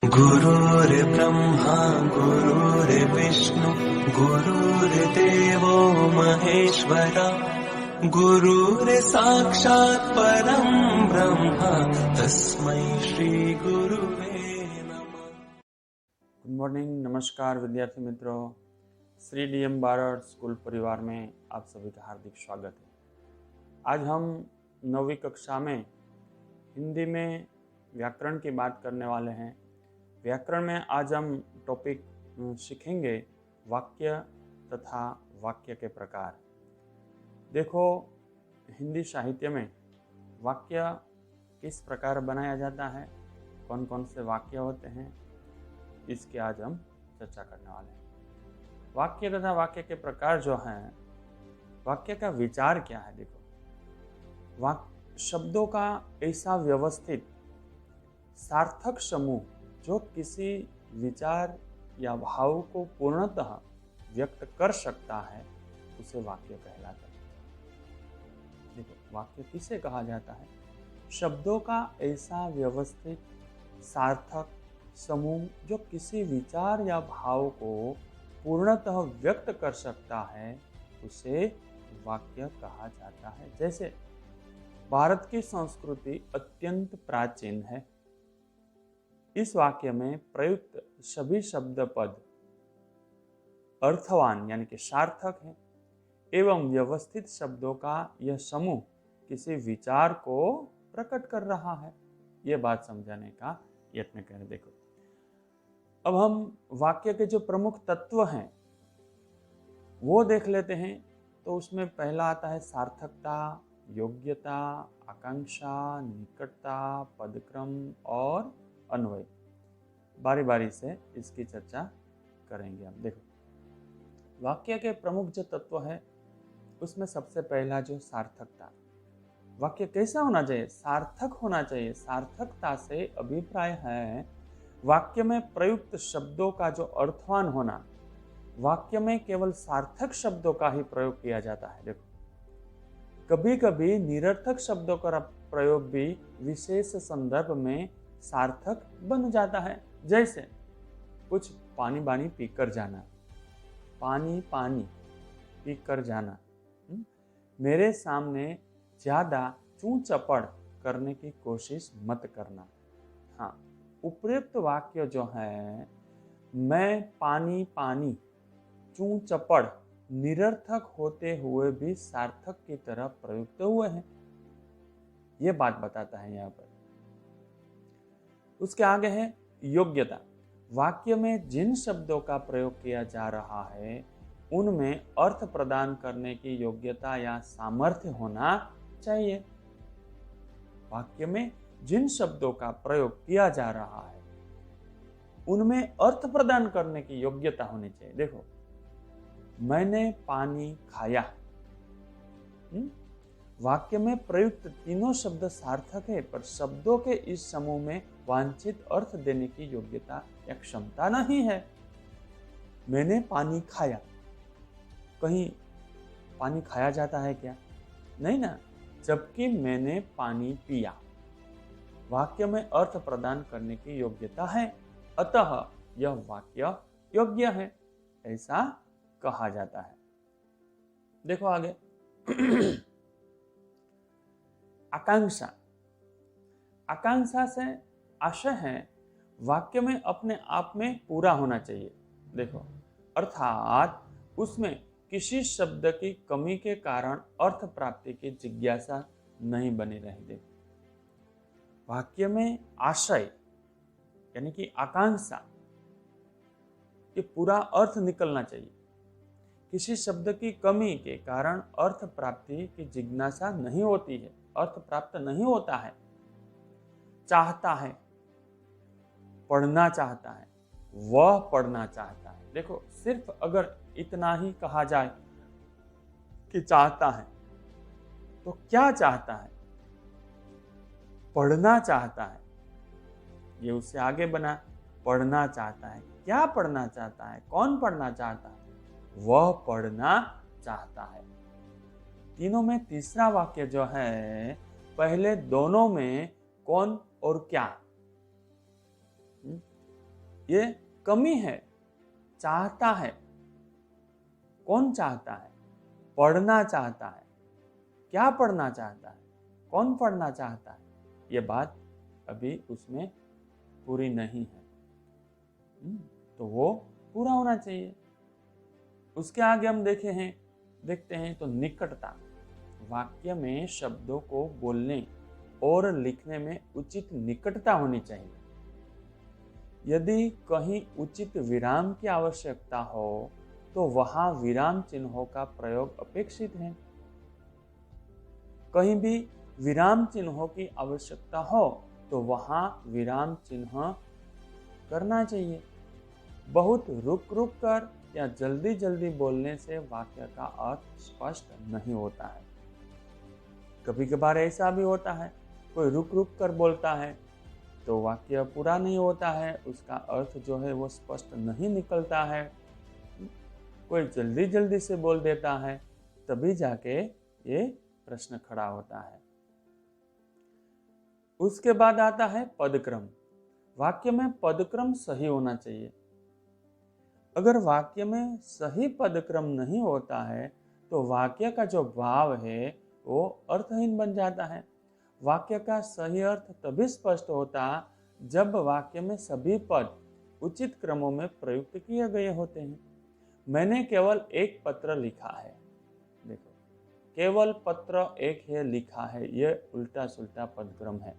गुरुर्ब्रह्मा गुरुर्विष्णु गुरुर्देवो महेश्वरा गुरुर्साक्षात् परं ब्रह्म तस्मै श्री गुरुवे नमः। गुड मॉर्निंग, नमस्कार विद्यार्थी मित्रों। श्री डीएम बारड स्कूल परिवार में आप सभी का हार्दिक स्वागत है। आज हम 9वीं कक्षा में हिंदी में व्याकरण की बात करने वाले हैं। व्याकरण में आज हम टॉपिक सीखेंगे वाक्य तथा वाक्य के प्रकार। देखो, हिंदी साहित्य में वाक्य किस प्रकार बनाया जाता है, कौन कौन से वाक्य होते हैं, इसकी आज हम चर्चा करने वाले हैं। वाक्य तथा वाक्य के प्रकार जो हैं, वाक्य का विचार क्या है। देखो, शब्दों का ऐसा व्यवस्थित सार्थक समूह जो किसी विचार या भाव को पूर्णतः व्यक्त कर सकता है, उसे वाक्य कहलाता है। देखो, वाक्य किसे कहा जाता है? शब्दों का ऐसा व्यवस्थित सार्थक समूह जो किसी विचार या भाव को पूर्णतः व्यक्त कर सकता है, उसे वाक्य कहा जाता है। जैसे भारत की संस्कृति अत्यंत प्राचीन है। इस वाक्य में प्रयुक्त सभी शब्द पद अर्थवान यानी कि सार्थक है एवं व्यवस्थित शब्दों का यह समूह किसी विचार को प्रकट कर रहा है। यह बात समझाने का यत्न करें। देखो, अब हम वाक्य के जो प्रमुख तत्व हैं वो देख लेते हैं। तो उसमें पहला आता है सार्थकता, योग्यता, आकांक्षा, निकटता, पदक्रम और अन्वय। बारी बारी से इसकी चर्चा करेंगे हम। देखो, वाक्य के प्रमुख जो तत्व है उसमें सबसे पहला जो सार्थकता। वाक्य कैसा होना चाहिए? सार्थक होना चाहिए। सार्थकता से अभिप्राय है वाक्य में प्रयुक्त शब्दों का जो अर्थवान होना। वाक्य में केवल सार्थक शब्दों का ही प्रयोग किया जाता है। देखो, कभी कभी निरर्थक शब्दों का प्रयोग भी विशेष संदर्भ में सार्थक बन जाता है। जैसे कुछ पानी पानी पीकर जाना, पानी पानी पीकर जाना। मेरे सामने ज्यादा चूं चपड़ करने की कोशिश मत करना। हाँ, उपयुक्त वाक्य जो है, मैं पानी पानी चूं चपड़ निरर्थक होते हुए भी सार्थक की तरह प्रयुक्त हुए हैं। यह बात बताता है यहाँ पर। उसके आगे है योग्यता। वाक्य में जिन शब्दों का प्रयोग किया जा रहा है उनमें अर्थ प्रदान करने की योग्यता या सामर्थ्य होना चाहिए। वाक्य में जिन शब्दों का प्रयोग किया जा रहा है उनमें अर्थ प्रदान करने की योग्यता होनी चाहिए। देखो, मैंने पानी खाया। वाक्य में प्रयुक्त तीनों शब्द सार्थक है, पर शब्दों के इस समूह में वांछित अर्थ देने की योग्यता या क्षमता नहीं है। मैंने पानी खाया, कहीं पानी खाया जाता है क्या? नहीं ना। जबकि मैंने पानी पिया, वाक्य में अर्थ प्रदान करने की योग्यता है, अतः यह वाक्य योग्य है, ऐसा कहा जाता है। देखो आगे आकांक्षा। आकांक्षा से आशय है वाक्य में अपने आप में पूरा होना चाहिए। देखो, अर्थात उसमें किसी शब्द की कमी के कारण अर्थ प्राप्ति की जिज्ञासा नहीं बनी रही। देखो, वाक्य में आशय यानी कि आकांक्षा ये पूरा अर्थ निकलना चाहिए। किसी शब्द की कमी के कारण अर्थ प्राप्ति की जिज्ञासा नहीं होती है, अर्थ प्राप्त नहीं होता है। चाहता है, पढ़ना चाहता है, वह पढ़ना चाहता है। देखो, सिर्फ अगर इतना ही कहा जाए कि चाहता है, तो क्या चाहता है? पढ़ना चाहता है। ये उससे आगे बना, पढ़ना चाहता है। क्या पढ़ना चाहता है? कौन पढ़ना चाहता है? वह पढ़ना चाहता है। तीनों में तीसरा वाक्य जो है, पहले दोनों में कौन और क्या। ये कमी है। चाहता है, कौन चाहता है? पढ़ना चाहता है। क्या पढ़ना चाहता है? कौन पढ़ना चाहता है? ये बात अभी उसमें पूरी नहीं है। तो वो पूरा होना चाहिए। उसके आगे हम देखते हैं तो निकटता। वाक्य में शब्दों को बोलने और लिखने में उचित निकटता होनी चाहिए। यदि कहीं उचित विराम की आवश्यकता हो तो वहां विराम चिन्हों का प्रयोग अपेक्षित है। कहीं भी विराम चिन्हों की आवश्यकता हो तो वहां विराम चिन्ह करना चाहिए। बहुत रुक रुक कर या जल्दी जल्दी बोलने से वाक्य का अर्थ स्पष्ट नहीं होता है। कभी कभार ऐसा भी होता है, कोई रुक रुक कर बोलता है तो वाक्य पूरा नहीं होता है, उसका अर्थ जो है वो स्पष्ट नहीं निकलता है। कोई जल्दी जल्दी से बोल देता है, तभी जाके ये प्रश्न खड़ा होता है। उसके बाद आता है पदक्रम। वाक्य में पदक्रम सही होना चाहिए। अगर वाक्य में सही पदक्रम नहीं होता है तो वाक्य का जो भाव है वो अर्थहीन बन जाता है। वाक्य का सही अर्थ तभी स्पष्ट होता जब वाक्य में सभी पद उचित क्रमों में प्रयुक्त किए गए होते हैं। मैंने केवल एक पत्र लिखा है। देखो, केवल पत्र एक है लिखा है, यह उल्टा सुल्टा पदक्रम है।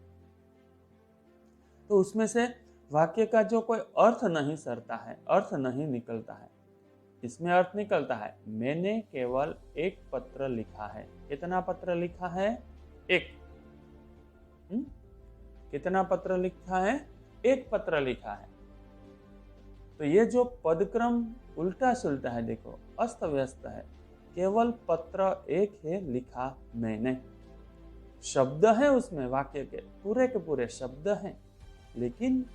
तो उसमें से वाक्य का जो कोई अर्थ नहीं सरता है, अर्थ नहीं निकलता है। इसमें अर्थ निकलता है, मैंने केवल एक पत्र लिखा है। कितना पत्र लिखा है? एक। कितना पत्र लिखा है? एक पत्र लिखा है। तो ये जो पदक्रम उल्टा सुल्टा है, देखो अस्त व्यस्त है। केवल पत्र एक है लिखा मैंने। शब्द है उसमें, वाक्य के पूरे शब्द हैं, लेकिन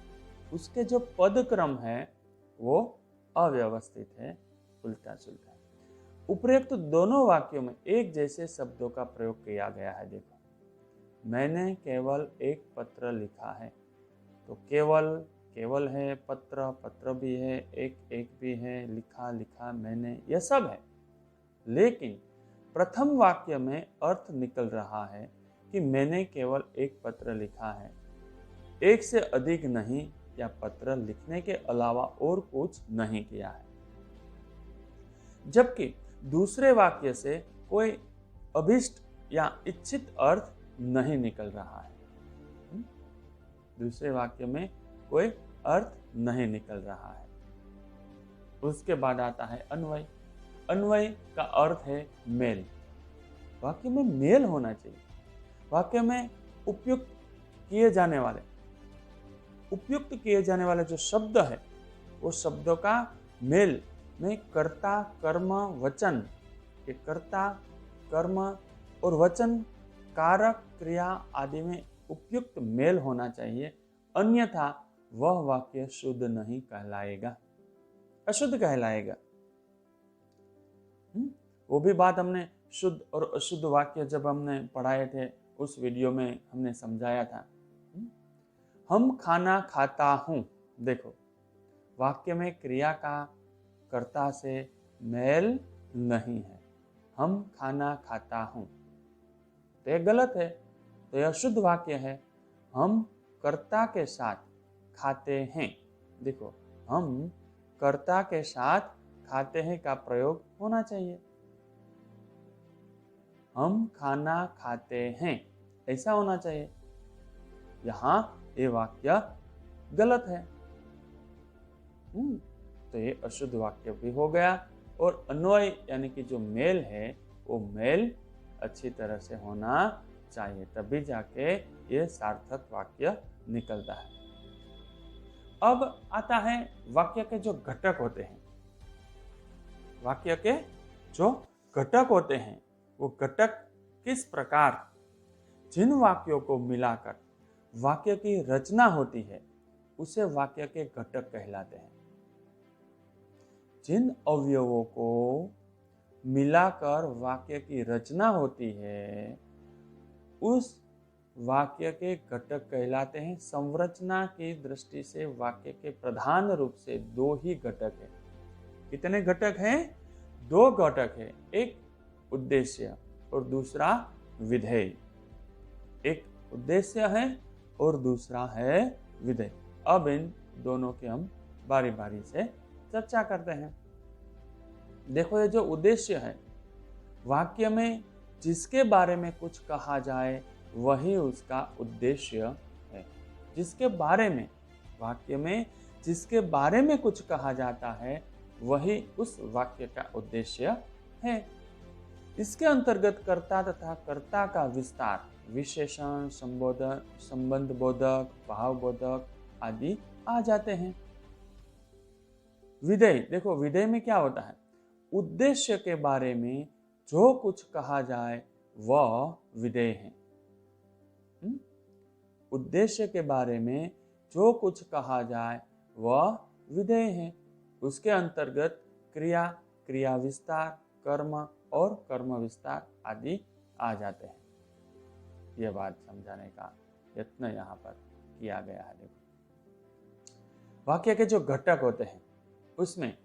उसके जो पदक्रम है वो अव्यवस्थित है, उल्टा सुल्टा है। उपरोक्त दोनों वाक्यों में एक जैसे शब्दों का प्रयोग किया गया है। देखो, मैंने केवल एक पत्र लिखा है, तो केवल है, पत्र भी है, एक भी है, लिखा मैंने, यह सब है। लेकिन प्रथम वाक्य में अर्थ निकल रहा है कि मैंने केवल एक पत्र लिखा है, एक से अधिक नहीं, या पत्र लिखने के अलावा और कुछ नहीं किया है। जबकि दूसरे वाक्य से कोई अभिष्ट या इच्छित अर्थ नहीं निकल रहा है। दूसरे वाक्य में कोई अर्थ नहीं निकल रहा है। उसके बाद आता है अन्वय। अन्वय का अर्थ है मेल। वाक्य में मेल होना चाहिए। वाक्य में उपयुक्त किए जाने वाले जो शब्द है, वो शब्दों का मेल में कर्ता, कर्म, वचन, के कर्ता, कर्म और वचन, कारक, क्रिया आदि में उपयुक्त मेल होना चाहिए। अन्यथा वह वाक्य शुद्ध नहीं कहलाएगा, अशुद्ध कहलाएगा। वो भी बात हमने शुद्ध और अशुद्ध वाक्य जब हमने पढ़ाए थे, उस वीडियो में हमने समझाया था। हम खाना खाता हूं। देखो, वाक्य में क्रिया का कर्ता से मेल नहीं है। हम खाना खाता हूं, तो यह गलत है, तो यह शुद्ध वाक्य है। हम कर्ता के साथ खाते हैं। देखो, हम कर्ता के साथ खाते हैं का प्रयोग होना चाहिए। हम खाना खाते हैं, ऐसा होना चाहिए। यहां ये वाक्य गलत है। तो ये अशुद्ध वाक्य भी हो गया। और अन्वय यानी कि जो मेल है, वो मेल अच्छी तरह से होना चाहिए, तभी जाके ये सार्थक वाक्य निकलता है। अब आता है वाक्य के जो घटक होते हैं। वाक्य के जो घटक होते हैं, वो घटक किस प्रकार जिन वाक्यों को मिलाकर वाक्य की रचना होती है, उसे वाक्य के घटक कहलाते हैं। जिन अवयवों को मिलाकर वाक्य की रचना होती है, उस वाक्य के घटक कहलाते हैं। संरचना की दृष्टि से वाक्य के प्रधान रूप से दो ही घटक है। कितने घटक हैं? दो घटक है, एक उद्देश्य और दूसरा विधेय। एक उद्देश्य है और दूसरा है विधेय। अब इन दोनों की हम बारी बारी से चर्चा करते हैं। देखो, ये जो उद्देश्य है, वाक्य में जिसके बारे में कुछ कहा जाए वही उसका उद्देश्य है। जिसके बारे में, वाक्य में जिसके बारे में कुछ कहा जाता है वही उस वाक्य का उद्देश्य है। इसके अंतर्गत कर्ता तथा कर्ता का विस्तार, विशेषण, संबोधन, संबंध बोधक, भाव बोधक आदि आ जाते हैं। विधेय, देखो विधेय में क्या होता है? उद्देश्य के बारे में जो कुछ कहा जाए वह विधेय है। उद्देश्य के बारे में जो कुछ कहा जाए वह विधेय है। उसके अंतर्गत क्रिया, क्रिया विस्तार, कर्म और कर्म विस्तार आदि आ जाते हैं। यह बात समझाने का यत्न यहाँ पर किया गया है। देखो, वाक्य के जो घटक होते हैं उसमें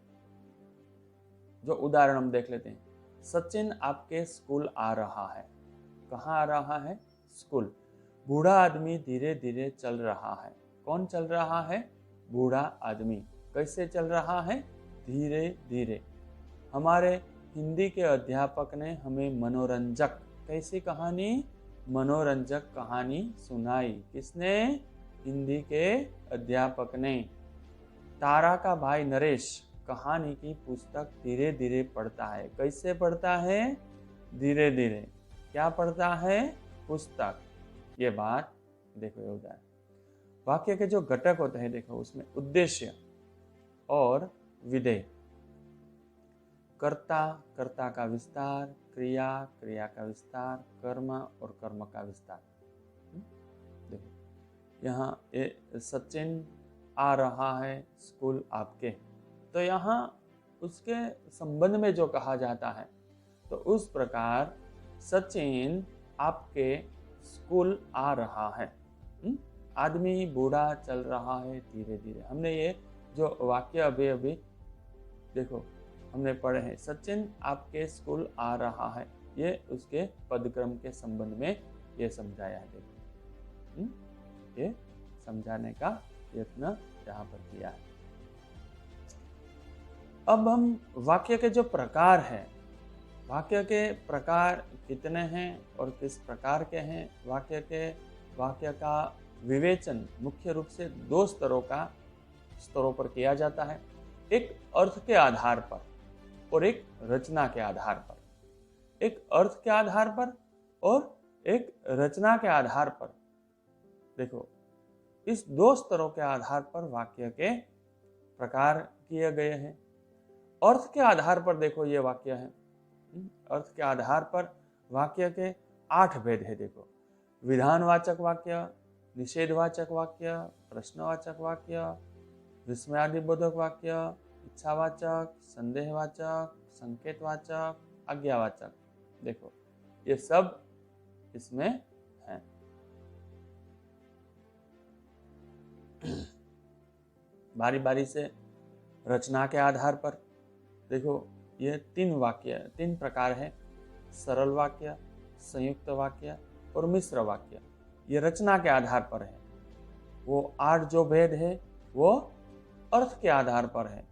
जो उदाहरण हम देख लेते हैं। सचिन आपके स्कूल आ रहा है। कहाँ आ रहा है? स्कूल। बूढ़ा आदमी धीरे धीरे चल रहा है। कौन चल रहा है? बूढ़ा आदमी। कैसे चल रहा है? धीरे धीरे। हमारे हिंदी के अध्यापक ने हमें मनोरंजक, कैसी कहानी? मनोरंजक कहानी सुनाई। किसने? हिंदी के अध्यापक ने। तारा का भाई नरेश कहानी की पुस्तक धीरे धीरे पढ़ता है। कैसे पढ़ता है? धीरे धीरे। क्या पढ़ता है? पुस्तक। ये बात देखो, ये उदाहरण। वाक्य के जो घटक होते हैं, देखो उसमें उद्देश्य और विधेय, कर्ता, कर्ता का विस्तार, क्रिया, क्रिया का विस्तार, कर्म और कर्म का विस्तार। देखो यहाँ सचिन आ रहा है स्कूल आपके, तो यहाँ उसके संबंध में जो कहा जाता है, तो उस प्रकार सचिन आपके स्कूल आ रहा है। आदमी बूढ़ा चल रहा है धीरे धीरे। हमने ये जो वाक्य अभी अभी देखो हमने पढ़े हैं, सचिन आपके स्कूल आ रहा है, ये उसके पदक्रम के संबंध में ये समझाया है। देखो ये समझाने का यत्न यहाँ पर किया है। अब हम वाक्य के जो प्रकार हैं, वाक्य के प्रकार कितने हैं और किस प्रकार के हैं, वाक्य का विवेचन मुख्य रूप से दो स्तरों पर किया जाता है। एक अर्थ के आधार पर और एक रचना के आधार पर। एक अर्थ के आधार पर और एक रचना के आधार पर। देखो, इस दो स्तरों के आधार पर वाक्य के प्रकार किए गए हैं। अर्थ के आधार पर देखो ये वाक्य है। अर्थ के आधार पर वाक्य के 8 भेद है। देखो, विधानवाचक वाक्य, निषेधवाचक वाक्य, प्रश्नवाचक वाक्य, विस्मयादिबोधक वाक्य, इच्छावाचक, संदेहवाचक, संकेतवाचक, आज्ञावाचक। देखो ये सब इसमें हैं। बारी बारी से रचना के आधार पर देखो ये 3 प्रकार है। सरल वाक्य, संयुक्त वाक्य और मिश्र वाक्य। ये रचना के आधार पर है। वो 8 जो भेद है वो अर्थ के आधार पर है।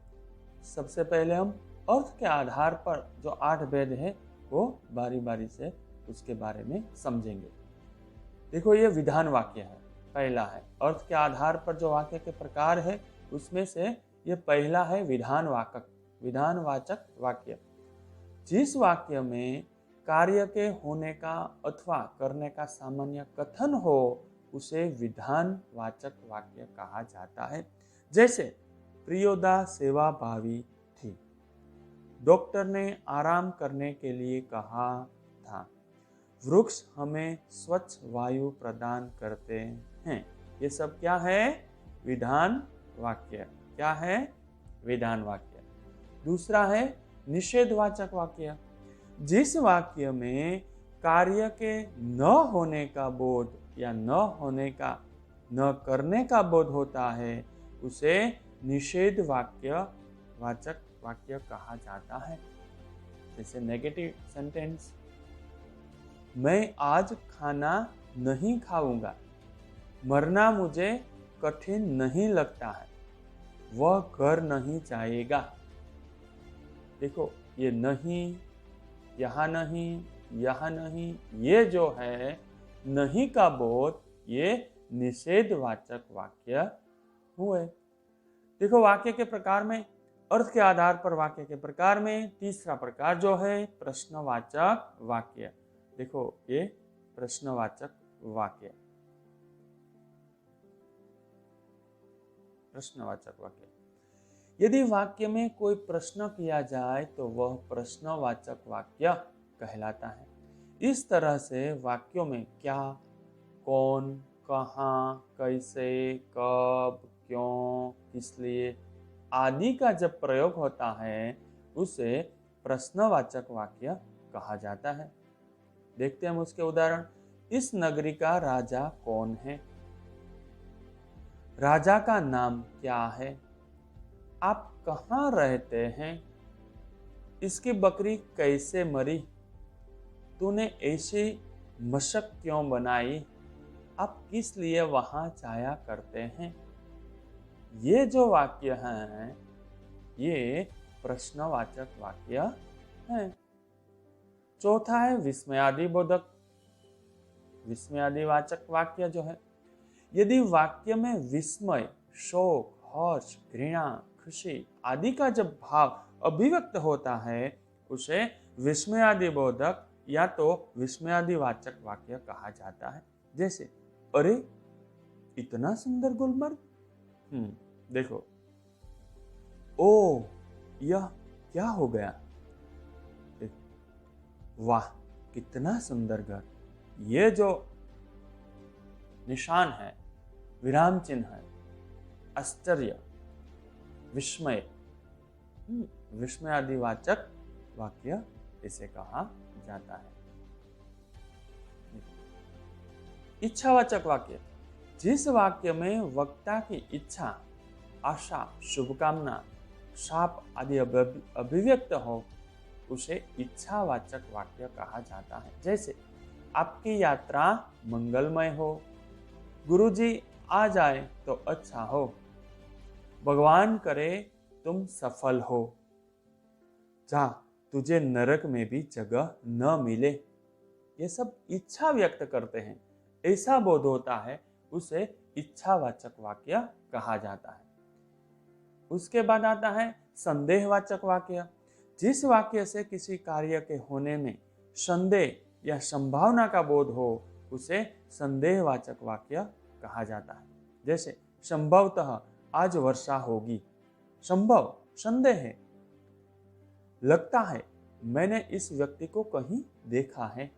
सबसे पहले हम अर्थ के आधार पर जो 8 भेद है वो बारी बारी से उसके बारे में समझेंगे। देखो ये विधान वाक्य है, पहला है। अर्थ के आधार पर जो वाक्य के प्रकार है उसमें से ये पहला है विधानवाचक वाक्य। जिस वाक्य में कार्य के होने का अथवा करने का सामान्य कथन हो उसे विधानवाचक वाक्य कहा जाता है। जैसे प्रियोदा सेवा भावी थी, डॉक्टर ने आराम करने के लिए कहा था, वृक्ष हमें स्वच्छ वायु प्रदान करते हैं। ये सब क्या है? विधान वाक्य। क्या है? विधान वाक्य। दूसरा है निषेधवाचक वाक्य। जिस वाक्य में कार्य के न होने का बोध या न होने का, न करने का बोध होता है, उसे निषेध वाक्य वाचक वाक्य कहा जाता है। जैसे नेगेटिव सेंटेंस, मैं आज खाना नहीं खाऊंगा, मरना मुझे कठिन नहीं लगता है, वह घर नहीं जाएगा। देखो, ये नहीं, यहाँ नहीं, यहाँ नहीं, ये जो है नहीं का बोध, ये निषेधवाचक वाक्य हुए। देखो, वाक्य के प्रकार में, अर्थ के आधार पर वाक्य के प्रकार में तीसरा प्रकार जो है प्रश्नवाचक वाक्य। देखो, ये प्रश्नवाचक वाक्य, प्रश्नवाचक वाक्य। यदि वाक्य में कोई प्रश्न किया जाए तो वह प्रश्नवाचक वाक्य कहलाता है। इस तरह से वाक्यों में क्या, कौन, कहाँ, कैसे, कब, क्यों, किसलिए आदि का जब प्रयोग होता है, उसे प्रश्नवाचक वाक्य कहा जाता है। देखते हैं हम उसके उदाहरण। इस नगरी का राजा कौन है? राजा का नाम क्या है? आप कहाँ रहते हैं? इसकी बकरी कैसे मरी? तूने ऐसी मशक क्यों बनाई? आप किस लिए वहां जाया करते हैं? ये जो वाक्य हैं, ये प्रश्नवाचक वाक्य हैं। चौथा है विस्मयादिबोधक, विस्मयादिवाचक वाक्य जो है, यदि वाक्य में विस्मय, शोक, हर्ष, घृणा, खुशी आदि का जब भाव अभिव्यक्त होता है, उसे विस्मयादिबोधक या तो विस्मयादिवाचक वाक्य कहा जाता है। जैसे, अरे इतना सुंदर गुलमर्ग, देखो, ओ यह क्या हो गया, वाह कितना सुंदर घर। ये जो निशान है, विराम चिन्ह है, आश्चर्य, विस्मय, विस्मयादिवाचक वाक्य इसे कहा जाता है। इच्छावाचक वाक्य, जिस वाक्य में वक्ता की इच्छा, आशा, शुभकामना, शाप आदि अभिव्यक्त हो, उसे इच्छावाचक वाक्य कहा जाता है। जैसे, आपकी यात्रा मंगलमय हो, गुरुजी आ जाए तो अच्छा हो, भगवान करे तुम सफल हो, जा तुझे नरक में भी जगह न मिले। ये सब इच्छा व्यक्त करते हैं, ऐसा बोध होता है, उसे इच्छावाचक वाक्य कहा जाता है। उसके बाद आता है संदेहवाचक वाक्य। जिस वाक्य से किसी कार्य के होने में संदेह या संभावना का बोध हो, उसे संदेहवाचक वाक्य कहा जाता है। जैसे, संभवतः आज वर्षा होगी, संभव संदेह है। लगता है मैंने इस व्यक्ति को कहीं देखा है,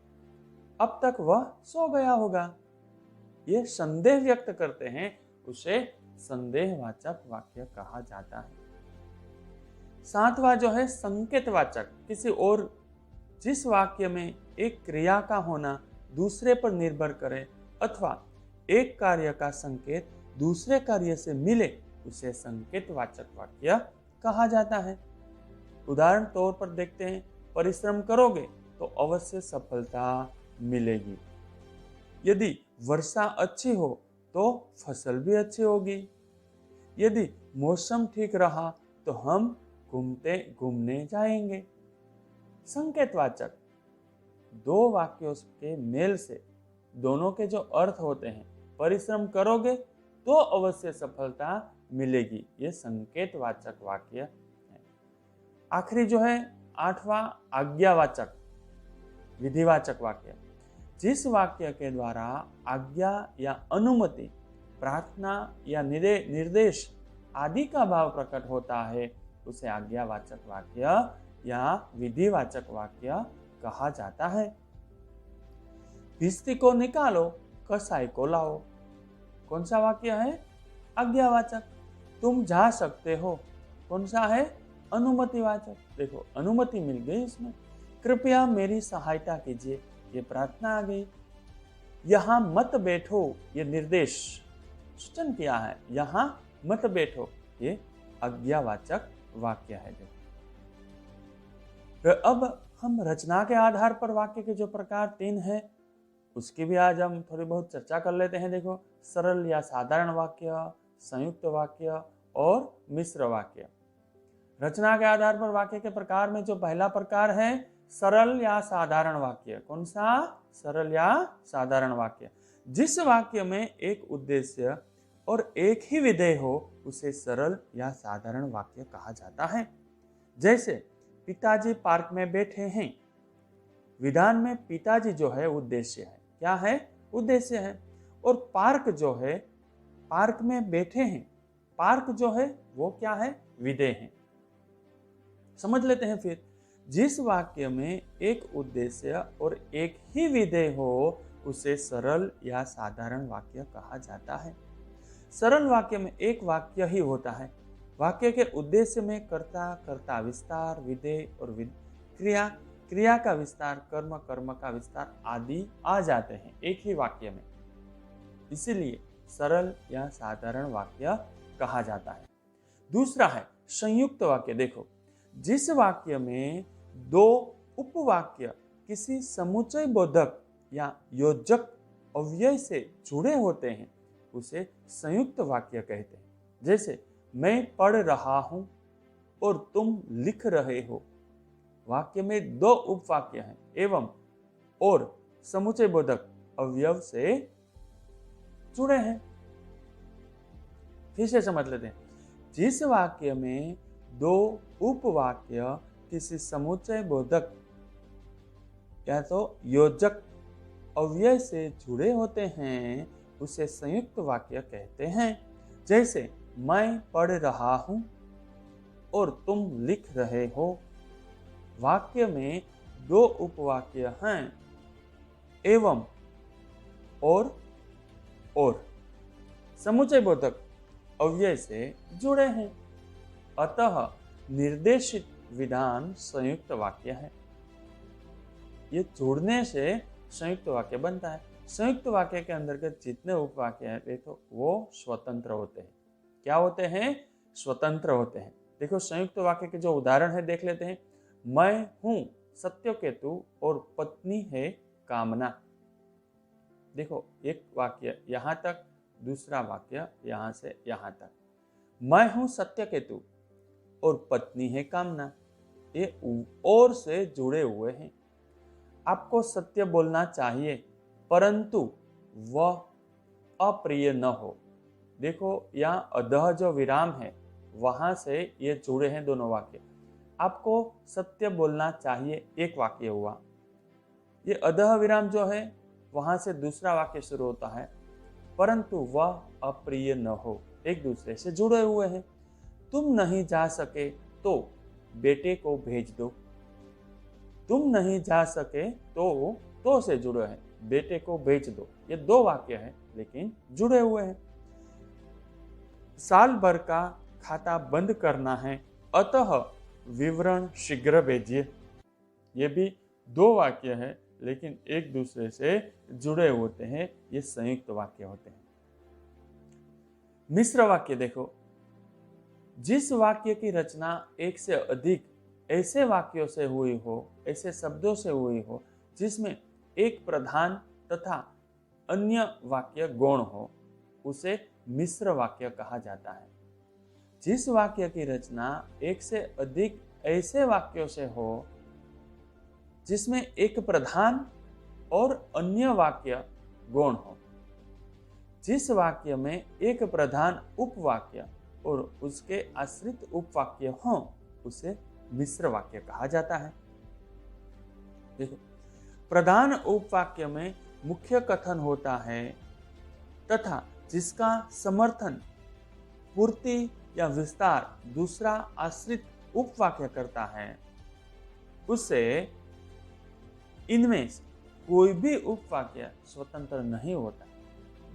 अब तक वह सो गया होगा। ये संदेह व्यक्त करते हैं, उसे संदेहवाचक वाक्य कहा जाता है। सातवां जो है संकेतवाचक, किसी और, जिस वाक्य में एक क्रिया का होना दूसरे पर निर्भर करे अथवा एक कार्य का संकेत दूसरे कार्य से मिले, उसे संकेतवाचक वाक्य कहा जाता है। उदाहरण तौर पर देखते हैं, परिश्रम करोगे तो अवश्य सफलता मिलेगी। यदि वर्षा अच्छी हो तो फसल भी अच्छी होगी। यदि मौसम ठीक रहा तो हम घूमने जाएंगे। संकेतवाचक, दो वाक्यों के मेल से दोनों के जो अर्थ होते हैं, परिश्रम करोगे तो अवश्य सफलता मिलेगी, ये संकेतवाचक वाक्य है। आखिरी जो है आठवां आज्ञावाचक, विधिवाचक वाक्य। जिस वाक्य के द्वारा आज्ञा या अनुमति, प्रार्थना या निर्देश आदि का भाव प्रकट होता है, उसे आज्ञावाचक वाक्य या विधिवाचक वाक्य कहा जाता है। भिस्ती को निकालो, कसाई को लाओ, कौन सा वाक्य है? आज्ञावाचक। तुम जा सकते हो, कौन सा है? अनुमतिवाचक। देखो, अनुमति मिल गई इसमें। कृपया मेरी सहायता कीजिए, ये प्रार्थना आ गई। यहाँ मत बैठो, ये निर्देश सूचन किया है, यहाँ मत बैठो, ये आज्ञावाचक वाक्य है। तो अब हम रचना के आधार पर वाक्य के जो प्रकार 3 हैं उसकी भी आज हम थोड़ी बहुत चर्चा कर लेते हैं। देखो, सरल या साधारण वाक्य, संयुक्त वाक्य और मिश्र वाक्य। रचना के आधार पर वाक्य के प्रकार में जो पहला प्रकार है सरल या साधारण वाक्य। कौन सा? सरल या साधारण वाक्य। जिस वाक्य में एक उद्देश्य और एक ही विधेय हो उसे सरल या साधारण वाक्य कहा जाता है। जैसे पिताजी पार्क में बैठे हैं। विधान में पिताजी जो है उद्देश्य है। क्या है? उद्देश्य है। और पार्क जो है, पार्क में बैठे हैं, पार्क जो है वो क्या है? विधेय है। समझ लेते हैं फिर। जिस वाक्य में एक उद्देश्य और एक ही विधेय हो उसे सरल या साधारण वाक्य कहा जाता है। सरल वाक्य में एक वाक्य ही होता है। वाक्य के उद्देश्य में कर्ता, कर्ता विस्तार, विधेय और क्रिया, क्रिया का विस्तार, कर्म, कर्म का विस्तार आदि आ जाते हैं एक ही वाक्य में। इसीलिए सरल या साधारण वाक्य कहा जाता है। दूसरा है संयुक्त वाक्य। देखो, जिस वाक्य में 2 उपवाक्य किसी समुच्चय बोधक या योजक अव्यय से जुड़े होते हैं उसे संयुक्त वाक्य कहते हैं। जैसे मैं पढ़ रहा हूं और तुम लिख रहे हो। वाक्य में 2 उपवाक्य हैं एवं और समुच्चय बोधक अवयव से जुड़े हैं। फिर से समझ लेते हैं। जिस वाक्य में 2 उपवाक्य किसी समुच्चय बोधक या तो योजक अव्यय से जुड़े होते हैं उसे संयुक्त वाक्य कहते हैं। जैसे मैं पढ़ रहा हूं और तुम लिख रहे हो। वाक्य में 2 उपवाक्य हैं एवं और समुच्चय बोधक अव्यय से जुड़े हैं। अतः निर्देशित विधान संयुक्त वाक्य है। ये जोड़ने से संयुक्त वाक्य बनता है। संयुक्त वाक्य के अंतर्गत जितने उपवाक्य हैं देखो वो स्वतंत्र होते हैं। क्या होते हैं? स्वतंत्र होते हैं। देखो, संयुक्त वाक्य के जो उदाहरण है देख लेते हैं। मैं हूं सत्यकेतु और पत्नी है कामना। देखो, एक वाक्य यहां तक, दूसरा वाक्य यहां से यहां तक। मैं हूं सत्यकेतु और पत्नी है कामना, ये और से जुड़े हुए हैं। आपको सत्य बोलना चाहिए परंतु वह अप्रिय न हो। देखो, यहाँ अधः जो विराम है वहां से ये जुड़े हैं दोनों वाक्य। आपको सत्य बोलना चाहिए, एक वाक्य हुआ। ये अधः विराम जो है वहां से दूसरा वाक्य शुरू होता है, परंतु वह अप्रिय न हो, एक दूसरे से जुड़े हुए हैं। तुम नहीं जा सके तो बेटे को भेज दो। तुम नहीं जा सके तो से जुड़े हैं, बेटे को भेज दो। ये 2 वाक्य हैं लेकिन जुड़े हुए हैं। साल भर का खाता बंद करना है अतः विवरण शीघ्र भेजिए। ये भी 2 वाक्य है लेकिन एक दूसरे से जुड़े होते हैं। ये संयुक्त वाक्य होते हैं। मिश्र वाक्य देखो, जिस वाक्य की रचना एक से अधिक ऐसे वाक्यों से हुई हो, ऐसे शब्दों से हुई हो जिसमें एक प्रधान तथा अन्य वाक्य गौण हो उसे मिश्र वाक्य कहा जाता है। जिस वाक्य की रचना एक से अधिक ऐसे वाक्यों से हो जिसमें एक प्रधान और अन्य वाक्य गौण हो। जिस वाक्य में एक प्रधान उपवाक्य और उसके आश्रित उपवाक्य हो उसे मिश्र वाक्य कहा जाता है। देखो, प्रधान उपवाक्य में मुख्य कथन होता है तथा जिसका समर्थन, पूर्ति या विस्तार दूसरा आश्रित उपवाक्य करता है, उससे इनमें कोई भी उपवाक्य स्वतंत्र नहीं होता।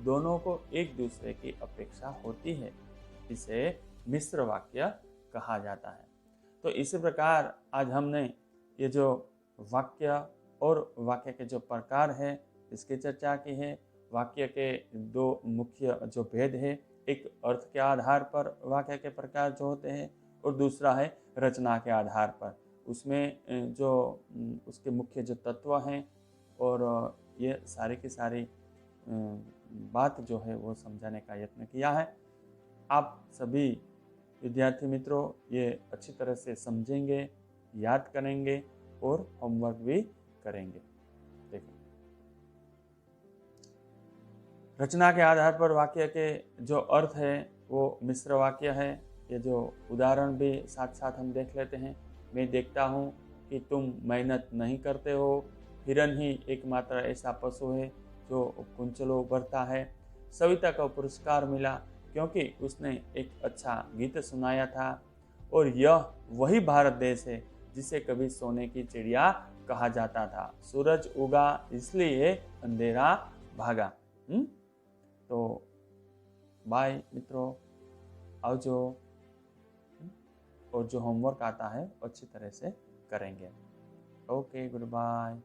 दोनों को एक दूसरे की अपेक्षा होती है। इसे मिश्र वाक्य कहा जाता है। तो इसी प्रकार आज हमने ये जो वाक्य और वाक्य के जो प्रकार है इसकी चर्चा की है। वाक्य के दो मुख्य जो भेद है, एक अर्थ के आधार पर वाक्य के प्रकार जो होते हैं और दूसरा है रचना के आधार पर। उसमें जो उसके मुख्य जो तत्व हैं और ये सारी की सारी बात जो है वो समझाने का यत्न किया है। आप सभी विद्यार्थी मित्रों ये अच्छी तरह से समझेंगे, याद करेंगे और होमवर्क भी करेंगे। देखो, रचना के आधार पर वाक्य के जो अर्थ है वो मिश्र वाक्य है। ये जो उदाहरण भी साथ साथ हम देख लेते हैं। मैं देखता हूँ कि तुम मेहनत नहीं करते हो। हिरन ही एकमात्र ऐसा पशु है जो कुंचलों भरता है। सविता को पुरस्कार मिला क्योंकि उसने एक अच्छा गीत सुनाया था। और यह वही भारत देश है जिसे कभी सोने की चिड़िया कहा जाता था। सूरज उगा इसलिए अंधेरा भागा। तो बाय मित्रों, आवजो। और जो होमवर्क आता है अच्छी तरह से करेंगे। Okay, good bye.